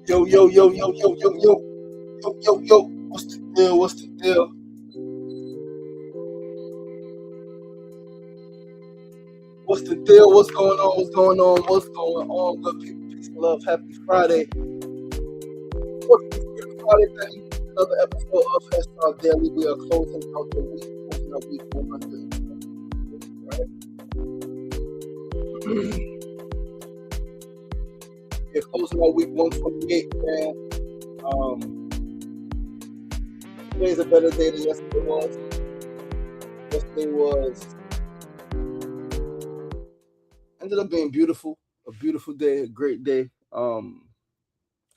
Yo, yo, yo, yo, yo, yo, yo, yo, yo, yo. What's the deal? What's the deal? What's the deal? What's going on? What's going on? What's going on? Good people, peace and love. Happy Friday. What's this Freedom Friday, baby? Another episode of SRDaily. We are closing out the week, closing out week 100. Right? We're closing out week 128, man. Today's a better day than yesterday was. Yesterday ended up being beautiful, a beautiful day, a great day.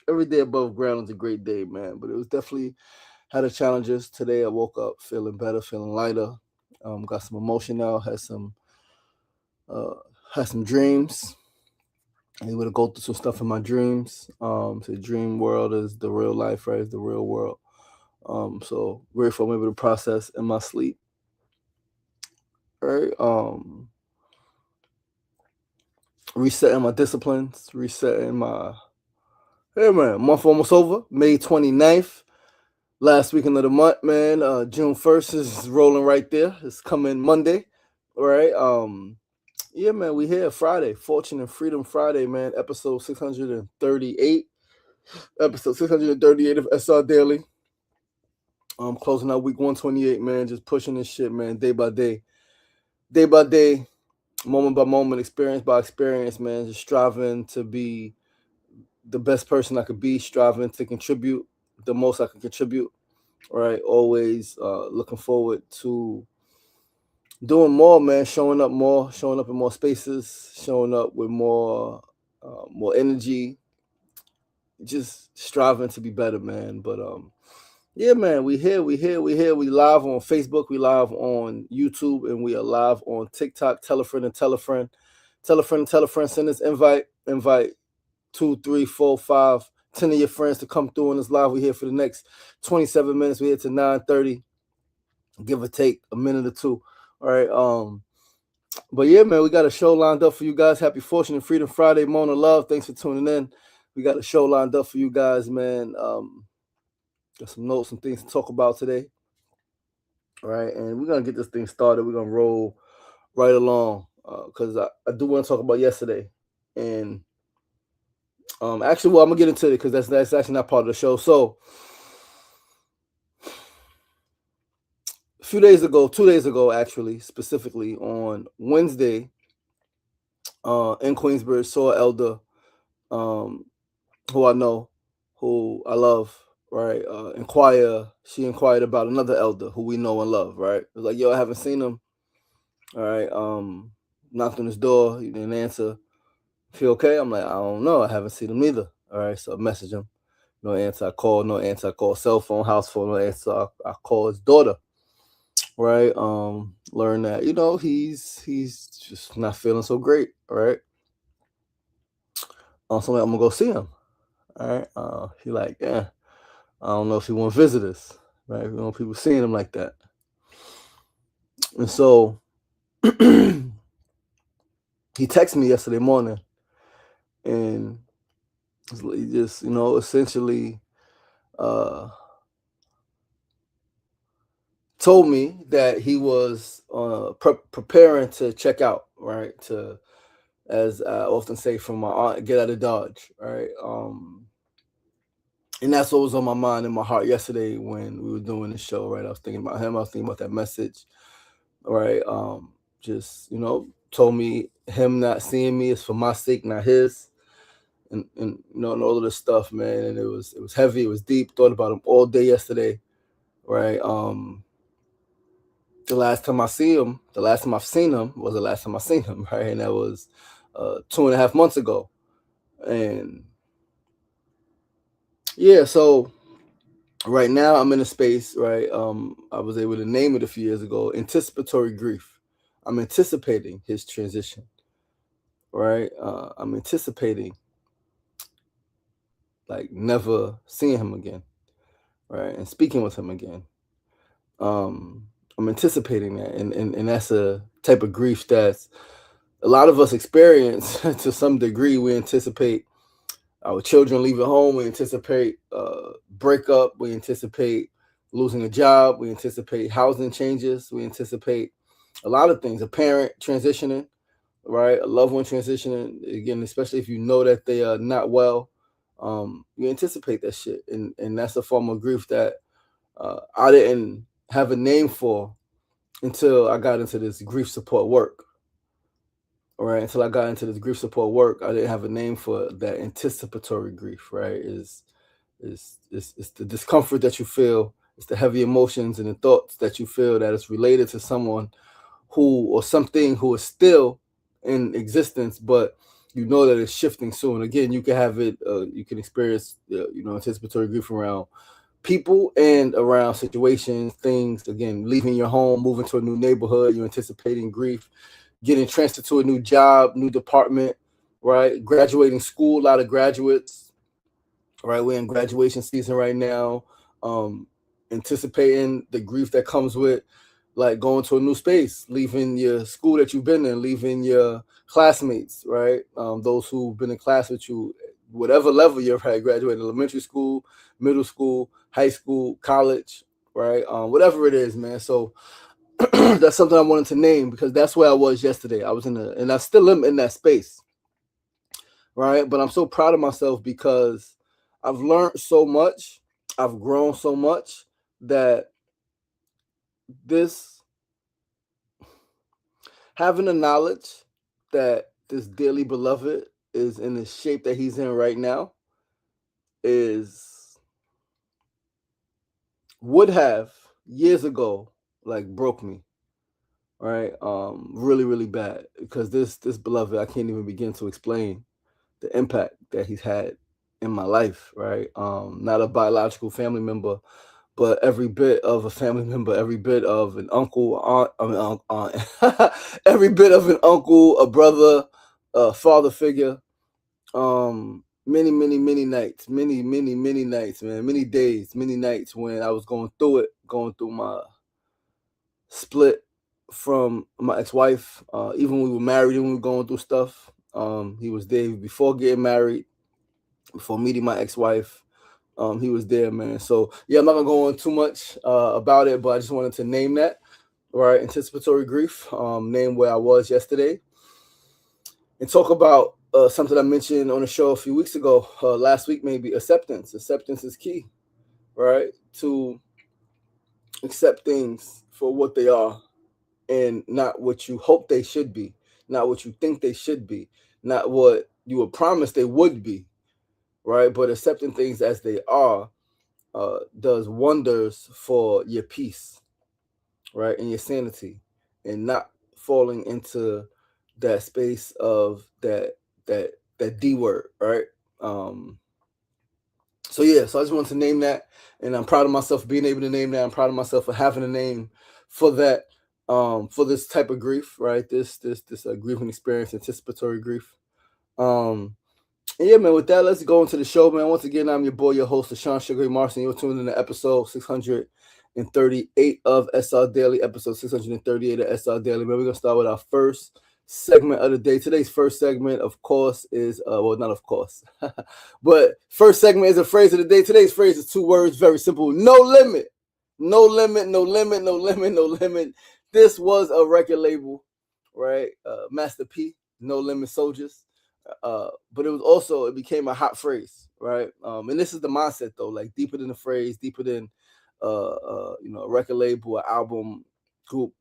Every day above ground is a great day, man. But it was definitely had its challenges. Today I woke up feeling better, feeling lighter. Got some emotion out, had some dreams. I able to go through some stuff in my dreams. The dream world is the real life, right? It's the real world. So grateful I'm able to process in my sleep. Right. Resetting my disciplines, resetting my month almost over. May 29th. Last weekend of the month, man. June 1st is rolling right there. It's coming Monday. All right. Yeah, man, we here Friday. Fortune and Freedom Friday, man. Episode 638. Episode 638 of SR Daily. Closing out week 128, man. Just pushing this shit, man, day by day. Day by day, moment by moment, experience by experience, man. Just striving to be the best person I could be, striving to contribute the most I can contribute. Right. Always looking forward to doing more, man. Showing up in more spaces, showing up with more energy. Just striving to be better, man. But yeah, man, we here. We live on Facebook, we live on YouTube, and we are live on TikTok. Tell a friend and tell a friend. Tell a friend and tell a friend. Send us invite 2, 3, 4, 5, 10 of your friends to come through on this live. We're here for the next 27 minutes. We're here to 9:30, give or take a minute or two. All right. But yeah, man, we got a show lined up for you guys. Happy Fortune and Freedom Friday, Mona Love. Thanks for tuning in. We got a show lined up for you guys, man. Got some notes, some things to talk about today. All right, and we're gonna get this thing started. We're gonna roll right along because I do want to talk about yesterday. And actually, well, I'm gonna get into it because that's actually not part of the show. So, a few days ago, 2 days ago, actually, specifically on Wednesday, in Queensbridge, saw an elder, who I know, who I love, right? She inquired about another elder who we know and love, right? It was like, yo, I haven't seen him. All right. Knocked on his door, he didn't answer. Feel okay? I'm like, I don't know. I haven't seen him either. All right. So I message him. No answer. I call, no answer. I call cell phone, house phone, no answer. I call his daughter. Right. Learn that, he's just not feeling so great. All right. So I'm gonna go see him. All right. He like, yeah. I don't know if he want to visit us. Right. People seeing him like that. And so he texted me yesterday morning, and he just, essentially told me that he was preparing to check out, right? To, as I often say from my aunt, get out of Dodge, right? And that's what was on my mind and my heart yesterday when we were doing the show, right? I was thinking about him. I was thinking about that message, right? Just, told me him not seeing me is for my sake, not his. And and all of this stuff, man. And it was heavy, it was deep. Thought about him all day yesterday, right? The last time I've seen him was the last time I seen him, right? And that was 2.5 months ago. And yeah, so right now I'm in a space, right? I was able to name it a few years ago, anticipatory grief. I'm anticipating his transition, right? I'm anticipating like never seeing him again, right? And speaking with him again. I'm anticipating that, and that's a type of grief that's a lot of us experience to some degree. We anticipate our children leaving home. We anticipate breakup. We anticipate losing a job. We anticipate housing changes. We anticipate a lot of things. A parent transitioning, right? A loved one transitioning. Again, especially if you know that they are not well, you anticipate that shit, and that's a form of grief that I didn't have a name for until I got into this grief support work. Right, until I got into this grief support work, I didn't have a name for that anticipatory grief. Right, is the discomfort that you feel, it's the heavy emotions and the thoughts that you feel that is related to someone who or something who is still in existence, but you know that it's shifting soon. Again, you can have it, you can experience, anticipatory grief around people and around situations, things. Again, leaving your home, moving to a new neighborhood, you're anticipating grief. Getting transferred to a new job, new department, right? Graduating school, a lot of graduates, right? We're in graduation season right now. Anticipating the grief that comes with like going to a new space, leaving your school that you've been in, leaving your classmates, right? Those who've been in class with you, whatever level you've had, graduated elementary school, middle school, high school, college, right? Whatever it is, man. So that's something I wanted to name because that's where I was yesterday. I was and I still am in that space, right? But I'm so proud of myself because I've learned so much, I've grown so much that this having the knowledge that this dearly beloved is in the shape that he's in right now is would have years ago like broke me, right? Really, really bad because this beloved, I can't even begin to explain the impact that he's had in my life, right? Not a biological family member, but every bit of a family member, every bit of an uncle, aunt, every bit of an uncle, a brother, a father figure. Many, many, many nights, many, many, many nights, man, many days, many nights when I was going through it, going through my split from my ex-wife. Even when we were married and we were going through stuff, he was there before getting married, before meeting my ex-wife. He was there, man. So yeah, I'm not gonna go on too much about it, but I just wanted to name that, right? Anticipatory grief, name where I was yesterday, and talk about something I mentioned on the show a few weeks ago, last week maybe. Acceptance. Acceptance is key, right? To accept things for what they are and not what you hope they should be, not what you think they should be, not what you were promised they would be, right? But accepting things as they are does wonders for your peace, right, and your sanity, and not falling into that space of that D word, right? Um, so yeah, so I just wanted to name that, and I'm proud of myself for being able to name that. I'm proud of myself for having a name for that, for this type of grief, right? This grieving experience, anticipatory grief. Um, And yeah, man, with that, let's go into the show, man. Once again, I'm your boy, your host, Sean Sugar Marson. You're tuned in to episode 638 of SR Daily, episode 638 of SR Daily. Man, we're going to start with our first segment of the day. Today's first segment, of course, is, well, not of course, but first segment is a phrase of the day. Today's phrase is 2 words, very simple: no limit. No limit, no limit, no limit, no limit. This was a record label, right? Master P, No Limit Soldiers. But it became a hot phrase, right? And this is the mindset though, like deeper than the phrase, deeper than a record label, an album group.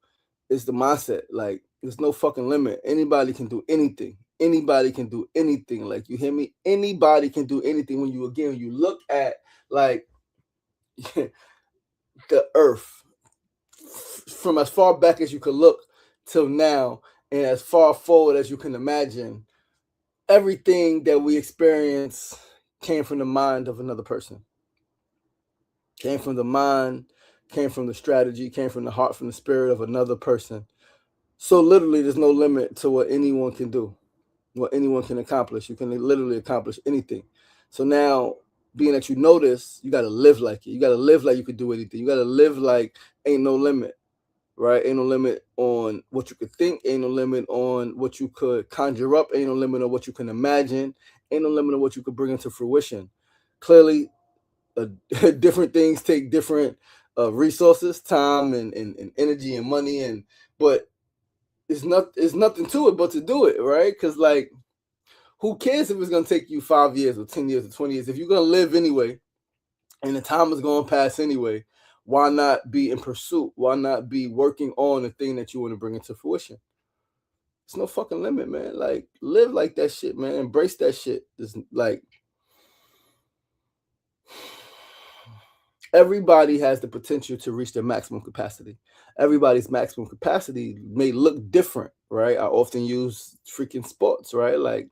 It's the mindset. Like there's no fucking limit. Anybody can do anything. Anybody can do anything. Like you hear me? Anybody can do anything. When you look at like the earth from as far back as you could look till now, and as far forward as you can imagine, everything that we experience came from the mind of another person. Came from the mind, came from the strategy, came from the heart, from the spirit of another person. So literally, there's no limit to what anyone can do, what anyone can accomplish. You can literally accomplish anything. So now, being that you know this, you got to live like it. You got to live like you could do anything. You got to live like ain't no limit. Right? Ain't no limit on what you could think. Ain't no limit on what you could conjure up. Ain't no limit on what you can imagine. Ain't no limit on what you could bring into fruition. Clearly, different things take different resources, time, and energy and money, but it's nothing to it but to do it, right? Because like, who cares if it's gonna take you 5 years or 10 years or 20 years? If you're gonna live anyway, and the time is going to pass anyway, why not be in pursuit? Why not be working on the thing that you want to bring into fruition? It's no fucking limit, man. Like, live like that shit, man. Embrace that shit. It's like, everybody has the potential to reach their maximum capacity. Everybody's maximum capacity may look different, right? I often use freaking sports, right? Like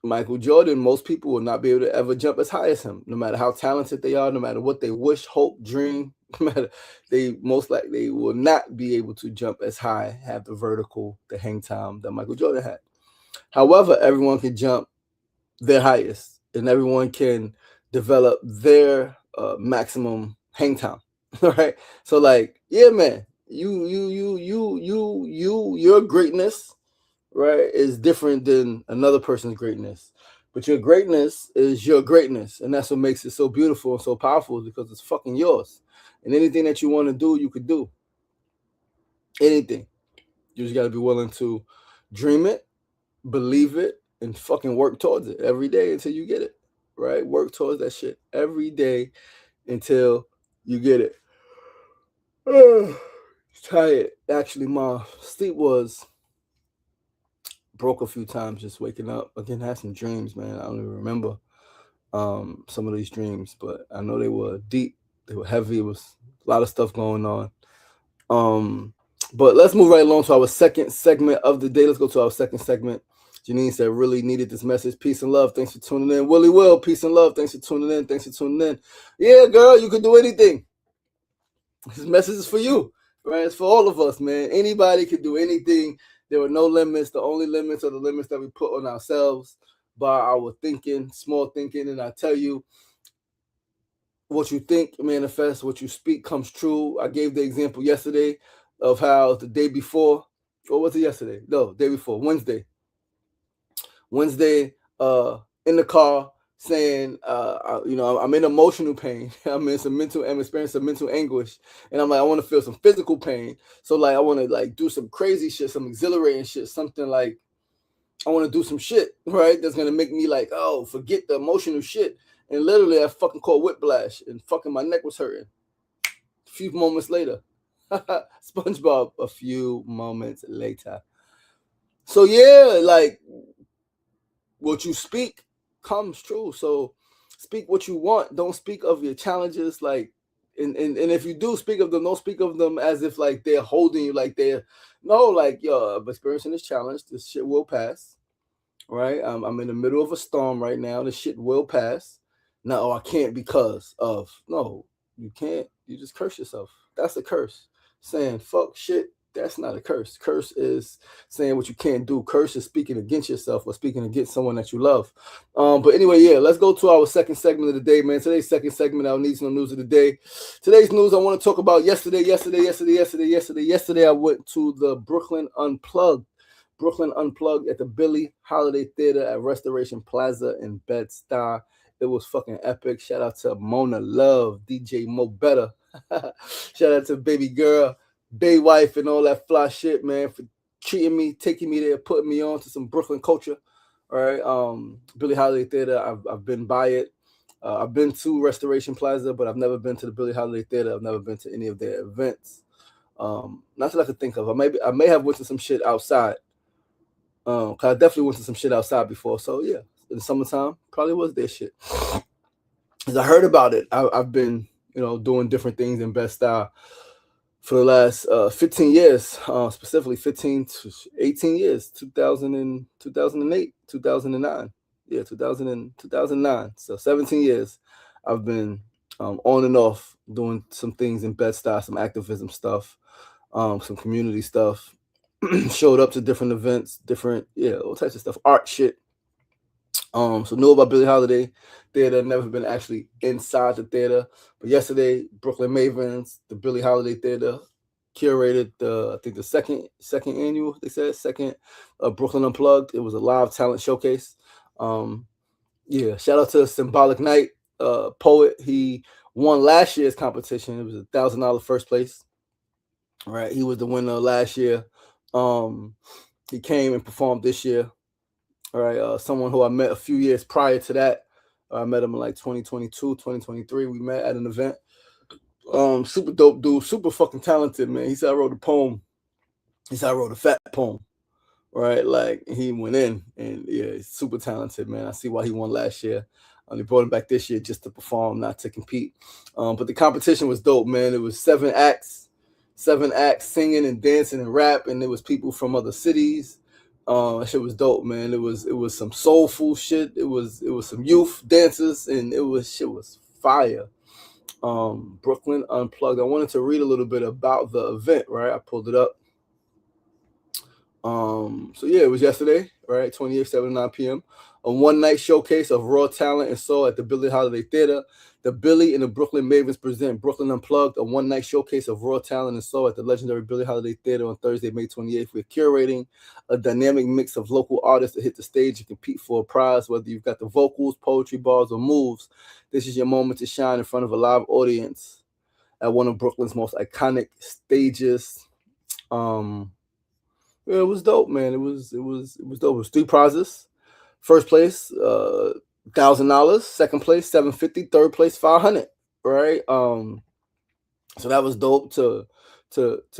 Michael Jordan, most people will not be able to ever jump as high as him, no matter how talented they are, no matter what they wish, hope, dream, no matter, they most likely will not be able to jump as high, have the vertical, the hang time that Michael Jordan had. However, everyone can jump their highest, and everyone can develop their maximum hang time. Right? So, like, yeah, man, your greatness, right, is different than another person's greatness. But your greatness is your greatness, and that's what makes it so beautiful and so powerful, because it's fucking yours. And anything that you want to do, you could do. Anything. You just got to be willing to dream it, believe it, and fucking work towards it every day until you get it. Right? Work towards that shit every day until you get it. Tired. Actually, my sleep was broke a few times just waking up. Again, I had some dreams, man. I don't even remember some of these dreams, but I know they were deep. They were heavy. It was a lot of stuff going on. But let's move right along to our second segment of the day. Let's go to our second segment. Janine said, really needed this message. Peace and love. Thanks for tuning in. Willie Will, peace and love. Thanks for tuning in. Thanks for tuning in. Yeah, girl, you can do anything. This message is for you, right? It's for all of us, man. Anybody can do anything. There are no limits. The only limits are the limits that we put on ourselves by our thinking, small thinking. And I tell you, what you think manifests, what you speak comes true. I gave the example yesterday of how the day before, or was it yesterday? No, day before, Wednesday, in the car, saying, I'm in emotional pain. I'm experiencing some mental anguish, and I'm like, I want to feel some physical pain. So like, I want to like do some crazy shit, some exhilarating shit, something like I want to do some shit, right? That's gonna make me like, oh, forget the emotional shit. And literally, I fucking caught whiplash, and fucking my neck was hurting. A few moments later, SpongeBob. A few moments later. So yeah, like, what you speak comes true. So speak what you want. Don't speak of your challenges. Like, and if you do speak of them, don't speak of them as if like they're holding you, like they're no, like, yo, I'm experiencing this challenge. This shit will pass. Right? I'm in the middle of a storm right now. This shit will pass. No, I can't because of. No, you can't. You just curse yourself. That's a curse. Saying fuck shit, that's not a curse. Curse is saying what you can't do. Curse is speaking against yourself or speaking against someone that you love. But anyway, yeah, let's go to our second segment of the day, man. Today's second segment, our Needs No News of the day. Today's news I want to talk about yesterday. Yesterday, I went to the Brooklyn Unplugged at the Billie Holiday Theater at Restoration Plaza in Bed-Stuy. It was fucking epic. Shout out to Mona Love, DJ Mo Better. Shout out to baby girl, Bay Wife, and all that fly shit, man, for treating me, taking me there, putting me on to some Brooklyn culture. All right. Billie Holiday Theater, I've been by it. I've been to Restoration Plaza, but I've never been to the Billie Holiday Theater. I've never been to any of their events. Not that I could think of. I may have went to some shit outside. Cause I definitely went to some shit outside before. So yeah, in the summertime, probably was their shit. As I heard about it, I've been, doing different things in Bed-Stuy for the last 15 years, specifically 15 to 18 years, 2008, 2009. Yeah, 2009. So 17 years I've been on and off doing some things in Bed-Stuy, some activism stuff, some community stuff. Showed up to different events, all types of stuff, art shit. So knew about Billie Holiday Theater, never been actually inside the theater. But yesterday, Brooklyn Mavens, the Billie Holiday Theater, curated I think the second annual, they said second Brooklyn Unplugged. It was a live talent showcase. Yeah, shout out to Symbolic Night, poet. He won last year's competition. It was $1,000 first place. Right, he was the winner last year. He came and performed this year. All right, someone who I met a few years prior to that. I met him in like 2022, 2023. We met at an event. Super dope dude, super fucking talented, man. He said I wrote a poem. He said I wrote a fat poem. Right, like he went in, and yeah, he's super talented, man. I see why he won last year. They brought him back this year just to perform, not to compete. But the competition was dope, man. It was 7 acts singing and dancing and rap, and there was people from other cities. That shit was dope, man. It was some soulful shit. It was some youth dancers, and shit was fire. Brooklyn Unplugged. I wanted to read a little bit about the event, right? I pulled it up. So yeah, it was yesterday, right? 28th, 7 to 9 p.m. A one-night showcase of raw talent and soul at the Billy Holiday Theater. The Billy and the Brooklyn Mavens present Brooklyn Unplugged, a one-night showcase of raw talent and soul at the legendary Billy Holiday Theater on Thursday, May 28th. We're curating a dynamic mix of local artists to hit the stage and compete for a prize, whether you've got the vocals, poetry, bars, or moves. This is your moment to shine in front of a live audience at one of Brooklyn's most iconic stages. Yeah, it was dope, man. It was dope. It was 3 prizes. First place, $1,000. Second place, $750. Third place, $500. Right. So that was dope to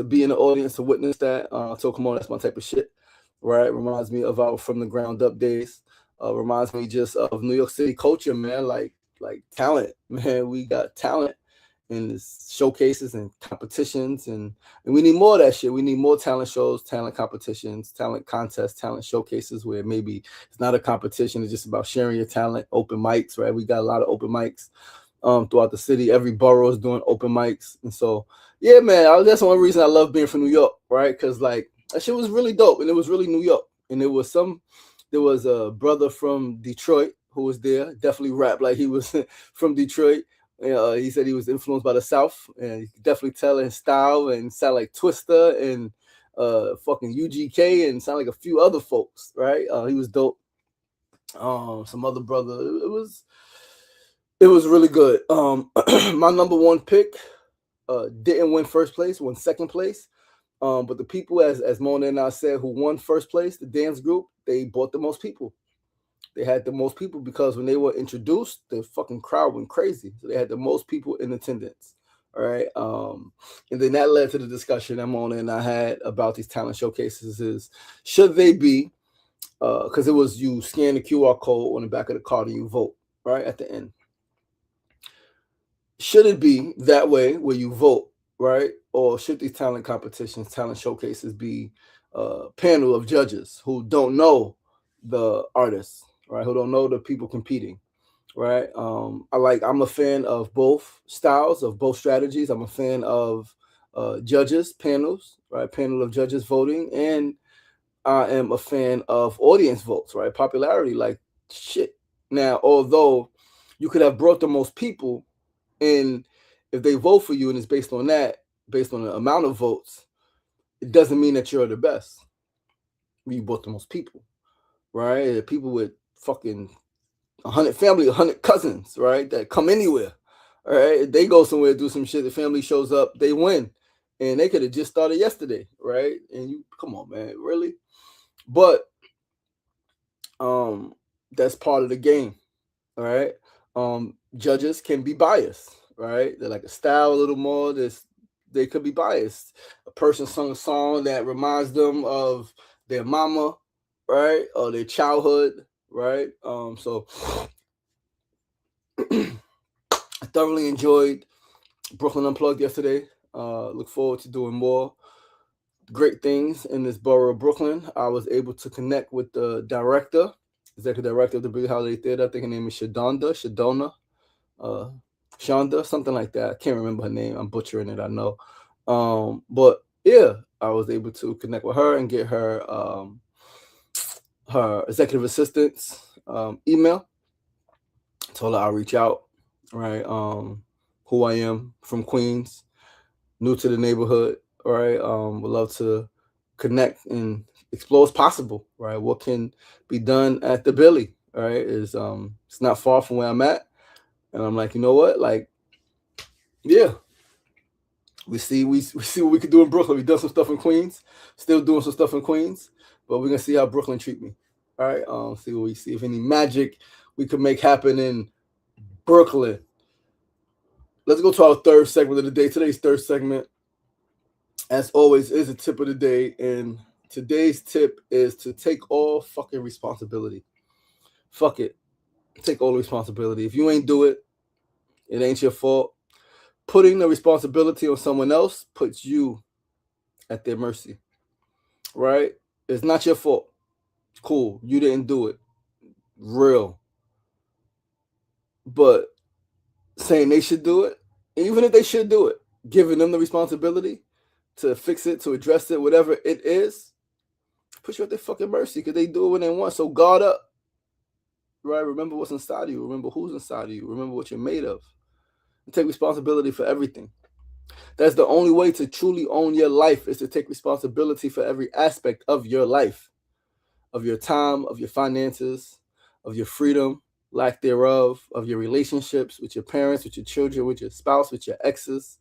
be in the audience to witness that. So come on, that's my type of shit. Right. Reminds me of our from the ground up days. Reminds me just of New York City culture, man. Like talent, man. We got talent in showcases and competitions, and we need more of that shit. We need more talent shows, talent competitions, talent contests, talent showcases where maybe it's not a competition, it's just about sharing your talent. Open mics, right? We got a lot of open mics throughout the city. Every borough is doing open mics, and so yeah, man, that's one reason I love being from New York, right? Because like that shit was really dope, and it was really New York, and there was a brother from Detroit who was there, definitely rap like he was from Detroit. He said he was influenced by the South, and you could definitely tell his style and sound like Twista and fucking UGK and sound like a few other folks, right? He was dope. Some other brother. It was really good. My number one pick didn't win first place, won second place. But the people, as Mona and I said, who won first place, the dance group, they brought the most people. They had the most people because when they were introduced, the fucking crowd went crazy. So they had the most people in attendance. All right. And then that led to the discussion that Mona and I had about these talent showcases is should they be, because it was you scan the QR code on the back of the card and you vote, right, at the end. Should it be that way where you vote, right? Or should these talent competitions, talent showcases be a panel of judges who don't know the artists, right? Who don't know the people competing, right? I'm a fan of both styles, of both strategies. I'm a fan of judges, panels, right? Panel of judges voting, and I am a fan of audience votes, right? Popularity, like shit. Now, although you could have brought the most people, and if they vote for you and it's based on that, based on the amount of votes, it doesn't mean that you're the best. You brought the most people, right? People with fucking 100 family, 100 cousins, right? That come anywhere, all right? They go somewhere, do some shit. The family shows up, they win, and they could have just started yesterday, right? And you, come on, man, really? But that's part of the game, all right? Judges can be biased, right? They're like a style a little more. They could be biased. A person sung a song that reminds them of their mama, right, or their childhood, right? So I thoroughly enjoyed Brooklyn Unplugged yesterday. Look forward to doing more great things in this borough of Brooklyn. I was able to connect with the executive director of the Billie Holiday Theater. I think her name is Shadona, Shonda, something like that. I can't remember her name. I'm butchering it, I know. But yeah, I was able to connect with her and get her her executive assistant's email. Told her I'll reach out, right? Who I am, from Queens, new to the neighborhood, right? Would love to connect and explore what's possible, right? What can be done at the Billy, right? It's not far from where I'm at, and I'm like, you know what, like, yeah, we see what we can do in Brooklyn. We done some stuff in Queens, still doing some stuff in Queens, but we're gonna see how Brooklyn treat me. All right, see what we see if any magic we could make happen in Brooklyn. Let's go to our third segment of the day. Today's third segment, as always, is a tip of the day, and today's tip is to take all fucking responsibility. Fuck it, take all the responsibility. If you ain't do it, it ain't your fault. Putting the responsibility on someone else puts you at their mercy, right? It's not your fault. Cool, you didn't do it. Real. But saying they should do it, even if they should do it, giving them the responsibility to fix it, to address it, whatever it is, put you at their fucking mercy because they do it when they want. So guard up, right? Remember what's inside of you. Remember who's inside of you. Remember what you're made of. And take responsibility for everything. That's the only way to truly own your life, is to take responsibility for every aspect of your life, of your time, of your finances, of your freedom, lack thereof, of your relationships with your parents, with your children, with your spouse, with your exes,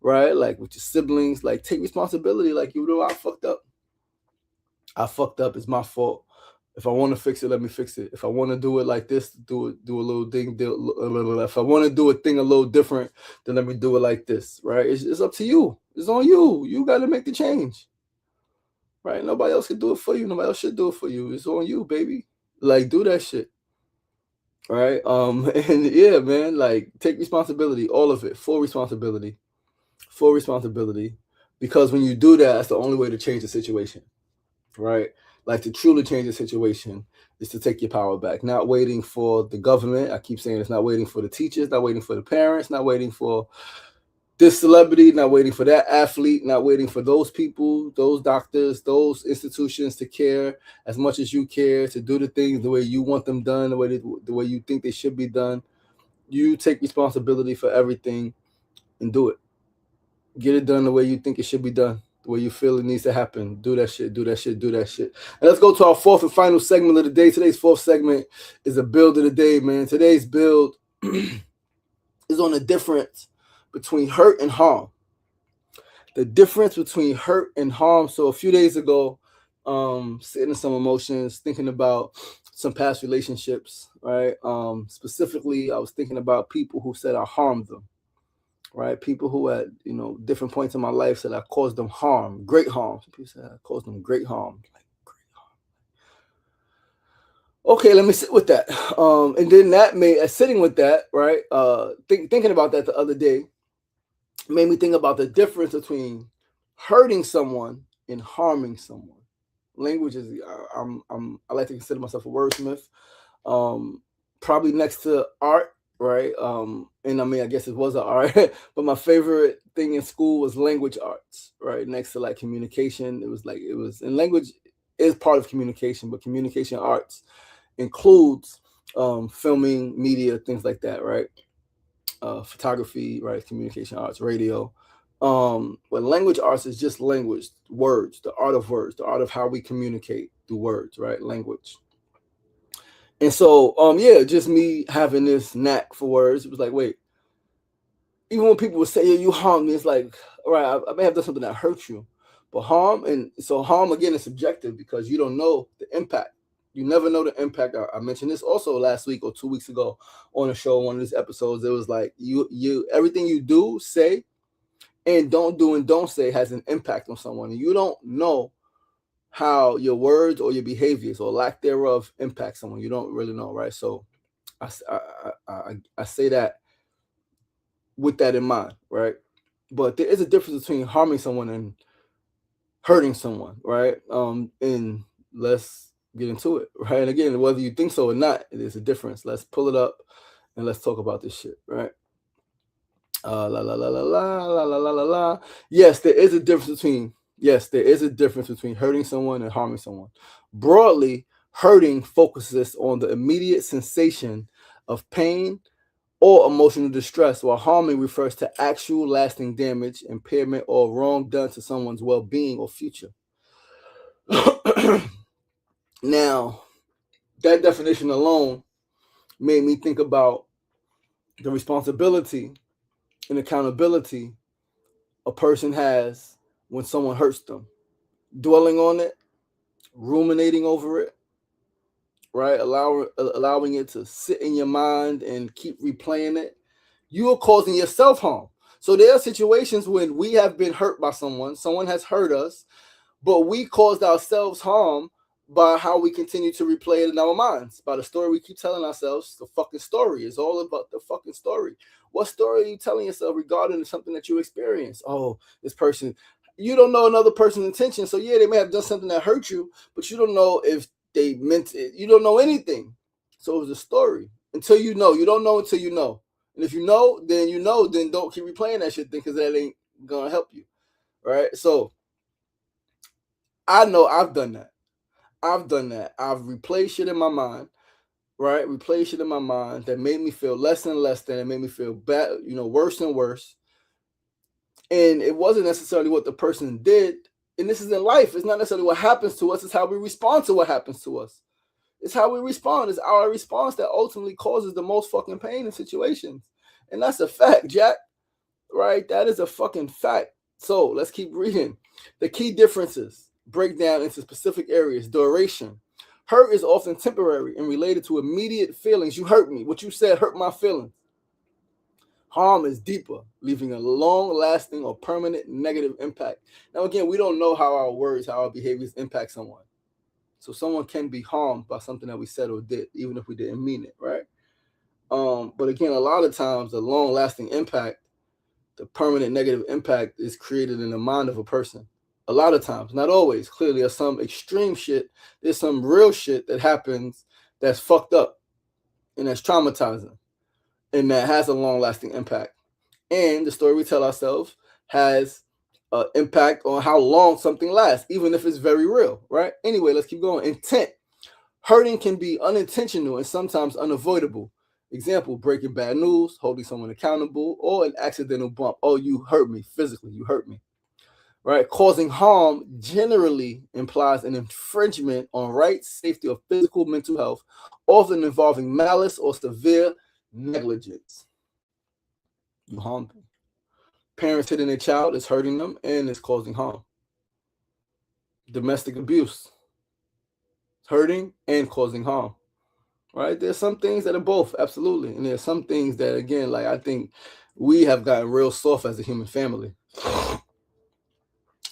right? Like with your siblings. Like, take responsibility. Like, you know, I fucked up. I fucked up. It's my fault. If I want to fix it, let me fix it. If I want to do it like this, do a little thing. If I want to do a thing a little different, then let me do it like this, right? It's up to you. It's on you. You got to make the change, right? Nobody else can do it for you. Nobody else should do it for you. It's on you, baby. Like, do that shit, right? And yeah, man, like, take responsibility, all of it, full responsibility, because when you do that, that's the only way to change the situation, right? Like, to truly change the situation is to take your power back, not waiting for the government. I keep saying it's not waiting for the teachers, not waiting for the parents, not waiting for this celebrity, not waiting for that athlete, not waiting for those people, those doctors, those institutions to care as much as you care, to do the things the way you want them done, the way you think they should be done. You take responsibility for everything and do it. Get it done the way you think it should be done, the way you feel it needs to happen. Do that shit, do that shit, do that shit. And let's go to our fourth and final segment of the day. Today's fourth segment is a build of the day, man. Today's build is on the difference between hurt and harm. The difference between hurt and harm. So a few days ago, sitting in some emotions, thinking about some past relationships, right? Specifically, I was thinking about people who said I harmed them, right? People who at, you know, different points in my life said I caused them harm, great harm. Some people said I caused them great harm. Like, great harm. Okay, let me sit with that. And then that made, sitting with that, right? Thinking about that the other day, made me think about the difference between hurting someone and harming someone. Language is, I like to consider myself a wordsmith. Probably next to art, right? And I mean, I guess it was an art, but my favorite thing in school was language arts, right? Next to like communication, and language is part of communication, but communication arts includes filming, media, things like that, right? Photography, right? Communication arts, radio. But language arts is just language, words, the art of how we communicate through words, right? Language. And so, yeah, just me having this knack for words. It was like, wait, even when people would say, yeah, you harmed me, it's like, all right, I may have done something that hurt you, but harm, and so harm again is subjective because you don't know the impact. You never know the impact. I mentioned this also last week or 2 weeks ago on a show, one of these episodes. It was like you everything you do, say, and don't say has an impact on someone. And you don't know how your words or your behaviors or lack thereof impact someone. You don't really know, right? So I say that with that in mind, right? But there is a difference between harming someone and hurting someone, right? And let's get into it, right? And again, whether you think so or not, there's a difference. Let's pull it up and let's talk about this shit, right? La la la la la la la la la la. Yes, there is a difference between hurting someone and harming someone. Broadly, hurting focuses on the immediate sensation of pain or emotional distress, while harming refers to actual lasting damage, impairment, or wrong done to someone's well-being or future. Now, that definition alone made me think about the responsibility and accountability a person has when someone hurts them. Dwelling on it, ruminating over it, right? Allowing it to sit in your mind and keep replaying it, you are causing yourself harm. So there are situations when we have been hurt by someone has hurt us, but we caused ourselves harm by how we continue to replay it in our minds, by the story we keep telling ourselves. The fucking story is all about the fucking story. What story are you telling yourself regarding something that you experienced? Oh, this person, you don't know another person's intention. So yeah, they may have done something that hurt you, but you don't know if they meant it. You don't know anything. So it was a story. Until you know. You don't know until you know. And if you know, then don't keep replaying that shit then, because that ain't gonna help you. Right? So I know I've done that. I've replayed shit in my mind, right? Replayed shit in my mind that made me feel less and less than. It made me feel bad, worse and worse. And it wasn't necessarily what the person did. And this is in life. It's not necessarily what happens to us. It's how we respond to what happens to us. It's how we respond. It's our response that ultimately causes the most fucking pain in situations. And that's a fact, Jack. Right? That is a fucking fact. So let's keep reading. The key differences break down into specific areas. Duration. Hurt is often temporary and related to immediate feelings. You hurt me. What you said hurt my feelings. Harm is deeper, leaving a long-lasting or permanent negative impact. Now, again, we don't know how our words, how our behaviors impact someone. So someone can be harmed by something that we said or did, even if we didn't mean it, right? But again, a lot of times, the long-lasting impact, the permanent negative impact is created in the mind of a person. A lot of times, not always. Clearly, there's some extreme shit. There's some real shit that happens that's fucked up and that's traumatizing and that has a long-lasting impact. And the story we tell ourselves has an impact on how long something lasts, even if it's very real, right? Anyway, let's keep going. Intent. Hurting can be unintentional and sometimes unavoidable. Example, breaking bad news, holding someone accountable, or an accidental bump. Oh, you hurt me physically. You hurt me. Right? Causing harm generally implies an infringement on rights, safety, or physical mental health, often involving malice or severe negligence. You harm them. Parents hitting their child is hurting them and is causing harm. Domestic abuse, hurting and causing harm. Right? There's some things that are both, absolutely. And there's some things that, again, like I think we have gotten real soft as a human family.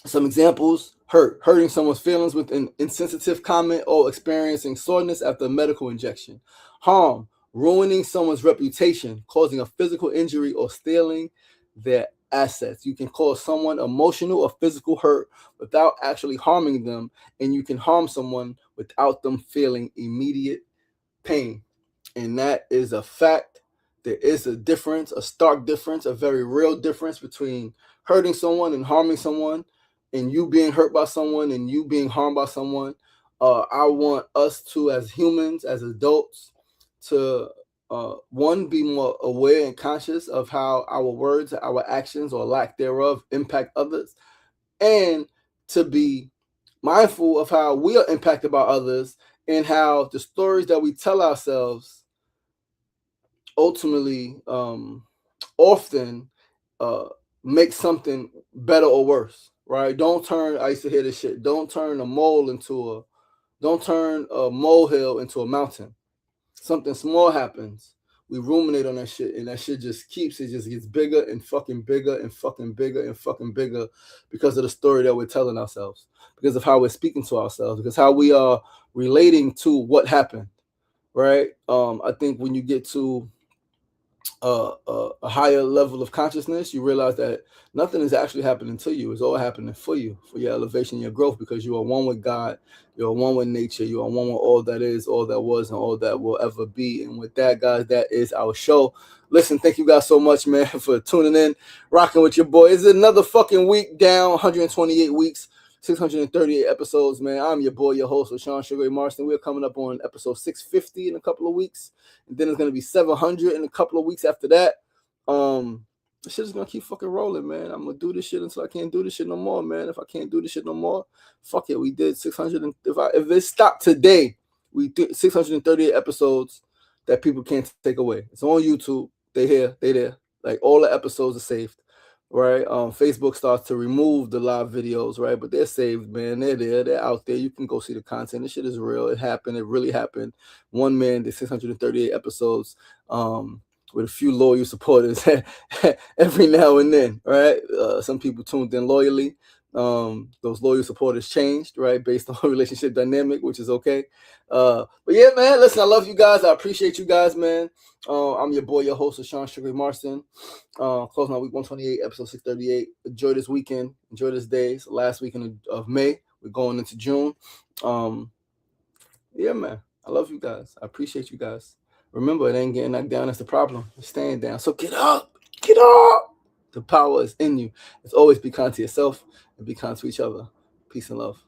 Some examples: hurting someone's feelings with an insensitive comment or experiencing soreness after a medical injection. Harm, ruining someone's reputation, causing a physical injury or stealing their assets. You can cause someone emotional or physical hurt without actually harming them, and you can harm someone without them feeling immediate pain. And that is a fact. There is a difference, a stark difference, a very real difference between hurting someone and harming someone, and you being hurt by someone and you being harmed by someone. I want us to, as humans, as adults, to one, be more aware and conscious of how our words, our actions, or lack thereof impact others, and to be mindful of how we are impacted by others and how the stories that we tell ourselves ultimately often make something better or worse, right? I used to hear this shit, don't turn a molehill into a mountain. Something small happens, we ruminate on that shit, and that shit just gets bigger and fucking bigger and fucking bigger and fucking bigger because of the story that we're telling ourselves, because of how we're speaking to ourselves, because how we are relating to what happened, right? I think when you get to a higher level of consciousness, you realize that nothing is actually happening to you. It's all happening for you, for your elevation, your growth, because you are one with God, you are one with nature, you are one with all that is, all that was, and all that will ever be. And with that, guys, that is our show. Listen, thank you guys so much, man, for tuning in, rocking with your boy. It's another fucking week down, 128 weeks 638 episodes, man. I'm your boy, your host, Sean Sugar Marston. We're coming up on episode 650 in a couple of weeks. And then it's going to be 700 in a couple of weeks after that. This shit is going to keep fucking rolling, man. I'm going to do this shit until I can't do this shit no more, man. If I can't do this shit no more, fuck it. We did 600. If it stopped today, we did 638 episodes that people can't take away. It's on YouTube. They here, they there. Like, all the episodes are saved, right? Facebook starts to remove the live videos, right? But they're saved, man. They're there. They're out there. You can go see the content. This shit is real. It happened. It really happened. One man did 638 episodes with a few loyal supporters every now and then, right? Some people tuned in loyally. Those loyal supporters changed, right, based on relationship dynamic, which is okay. But yeah, man, listen, I love you guys. I appreciate you guys, man. I'm your boy, your host, Sean Sugar Marston. Closing out week 128, episode 638. Enjoy this weekend. Enjoy this day. It's the last weekend of May. We're going into June. Yeah, man. I love you guys. I appreciate you guys. Remember, it ain't getting knocked down. That's the problem. It's staying down. So get up. Get up. The power is in you. It's always be kind to yourself and be kind to each other. Peace and love.